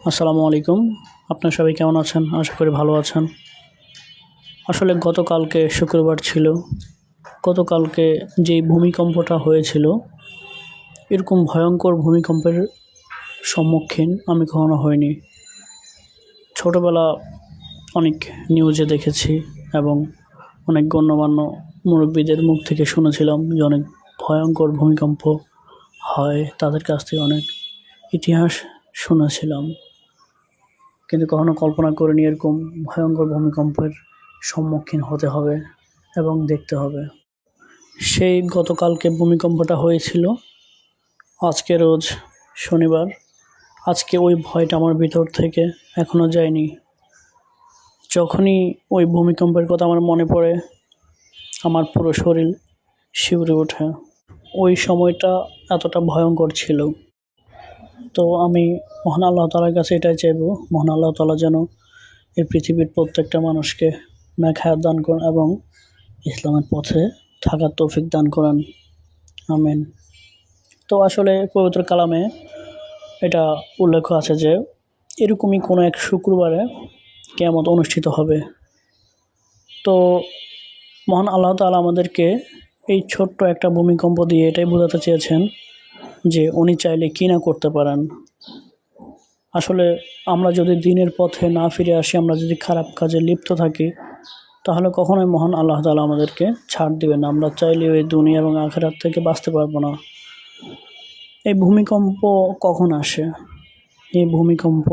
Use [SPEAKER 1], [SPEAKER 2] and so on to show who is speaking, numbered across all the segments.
[SPEAKER 1] আসসালামু আলাইকুম। আপনারা সবাই কেমন আছেন? আশা করি ভালো আছেন। আসলে গতকালকে শুক্রবার ছিল। গতকালকে যেই ভূমিকম্পটা হয়েছিল, এরকম ভয়ঙ্কর ভূমিকম্পের সম্মুখীন আমি কখনো হইনি। ছোটোবেলা অনেক নিউজে দেখেছি এবং অনেক গণ্যমান্য মুরব্বিদের মুখ থেকে শুনেছিলাম যে অনেক ভয়ঙ্কর ভূমিকম্প হয়, তাদের কাছ থেকে অনেক ইতিহাস শুনেছিলাম। কিন্তু কখনো কল্পনা করিনি এরকম ভয়ঙ্কর ভূমিকম্পের সম্মুখীন হতে হবে এবং দেখতে হবে। সেই গতকালকে ভূমিকম্পটা হয়েছিল, আজকে রোজ শনিবার। আজকে ওই ভয়টা আমার ভিতর থেকে এখনও যায়নি। যখনই ওই ভূমিকম্পের কথা আমার মনে পড়ে, আমার পুরো শরীর শিউরে ওঠে। ওই সময়টা এতটা ভয়ঙ্কর ছিল। তো আমি মহান আল্লাহ তাআলার কাছে এটাই চাইব, মহান আল্লাহ তাআলা যেন এই পৃথিবীর প্রত্যেকটা মানুষকে নেক হায়াত দান করেন এবং ইসলামের পথে থাকার তৌফিক দান করেন। আমিন। তো আসলে পবিত্র কালামে এটা উল্লেখ আছে যে এরকমই কোনো এক শুক্রবারে কিয়ামত অনুষ্ঠিত হবে। তো মহান আল্লাহ তাআলা আমাদেরকে এই ছোট্ট একটা ভূমিকম্প দিয়ে এটাই বোঝাতে চেয়েছেন যে উনি চাইলে কী না করতে পারেন। আসলে আমরা যদি দিনের পথে না ফিরে আসি, আমরা যদি খারাপ কাজে লিপ্ত থাকি, তাহলে কখনোই মহান আল্লাহ তাআলা আমাদেরকে ছাড় দিবেন না। আমরা চাইলে ওই দুনিয়া এবং আখিরাত থেকে বাঁচতে পারবো না। এই ভূমিকম্প কখন আসে? এই ভূমিকম্প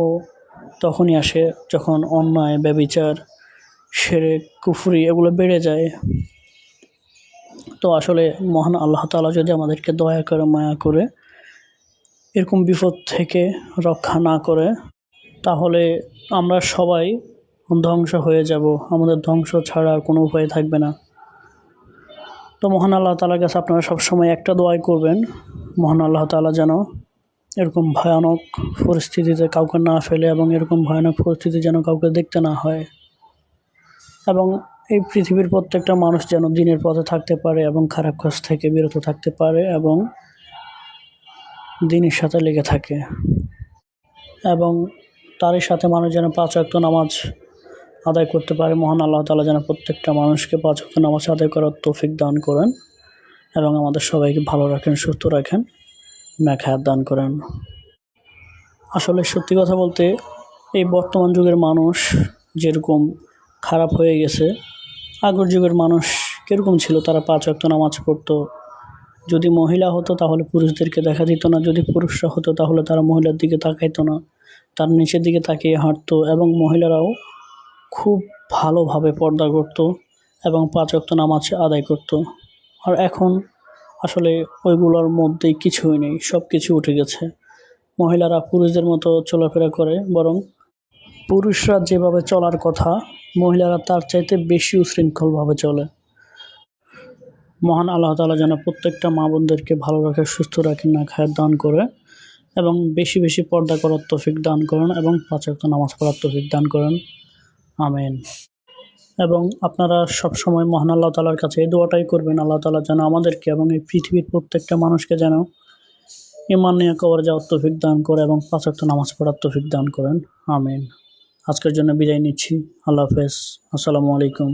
[SPEAKER 1] তখনই আসে যখন অন্যায়, ব্যভিচার, শিরক, কুফরি এগুলো বেড়ে যায়। তো আসলে মহান আল্লাহ তাআলা যদি আমাদেরকে দয়া করে, মায়া করে এরকম বিপদ থেকে রক্ষা না করে, তাহলে আমরা সবাই ধ্বংস হয়ে যাব। আমাদের ধ্বংস ছাড়া আর কোনো উপায় থাকবে না। তো মহান আল্লাহ তাআলার কাছে আপনারা সবসময় একটা দোয়াই করবেন, মহান আল্লাহ তাআলা যেন এরকম ভয়ানক পরিস্থিতিতে কাউকে না ফেলে এবং এরকম ভয়ানক পরিস্থিতি যেন কাউকে দেখতে না হয়, এবং এই পৃথিবীর প্রত্যেকটা মানুষ যেন দিনের পথে থাকতে পারে এবং খারাপ কাজ থেকে বিরত থাকতে পারে এবং দিনের সাথে লেগে থাকে, এবং তারই সাথে মানুষ যেন 5 ওয়াক্ত নামাজ আদায় করতে পারে। মহান আল্লাহ তাআলা যেন প্রত্যেকটা মানুষকে 5 ওয়াক্ত নামাজ আদায় করার তৌফিক দান করেন এবং আমাদের সবাইকে ভালো রাখেন, সুস্থ রাখেন, নেক হায়াত দান করেন। আসলে সত্যি কথা বলতে এই বর্তমান যুগের মানুষ যেরকম খারাপ হয়ে গেছে, আগের যুগের মানুষ কীরকম ছিল? তারা 5 ওয়াক্ত নামাজ পড়তো। যদি মহিলা হতো তাহলে পুরুষদেরকে দেখা দিত না, যদি পুরুষরা হতো তাহলে তারা মহিলার দিকে তাকাইতো না, তার নিচের দিকে তাকিয়ে হাঁটতো, এবং মহিলারাও খুব ভালোভাবে পর্দা করতো এবং 5 ওয়াক্ত নামাজ আদায় করতো। আর এখন আসলে ওইগুলোর মধ্যেই কিছুই নেই, সব কিছু উঠে গেছে। মহিলারা পুরুষদের মতো চলাফেরা করে, বরং পুরুষরা যেভাবে চলার কথা মহিলারা তার চাইতে বেশি উশৃঙ্খলভাবে চলে। মহান আল্লাহ তাআলা যেন প্রত্যেকটা মা বোনদেরকে ভালো রাখে, সুস্থ রাখেন, নেক হায়াত দান করে এবং বেশি বেশি পর্দা করার তৌফিক দান করেন এবং 5 ওয়াক্ত নামাজ পড়ার তৌফিক দান করেন। আমিন। এবং আপনারা সবসময় মহান আল্লাহ তাআলার কাছে এই দোয়াটাই করবেন, আল্লাহ তাআলা যেন আমাদেরকে এবং এই পৃথিবীর প্রত্যেকটা মানুষকে যেন ঈমান নিয়ে কবরে যাওয়ার তৌফিক দান করে এবং 5 ওয়াক্ত নামাজ পড়ার তৌফিক দান করেন। আমিন। আজকের জন্য বিদায় নিচ্ছি। আল্লাহ হাফেজ। আসসালামু আলাইকুম।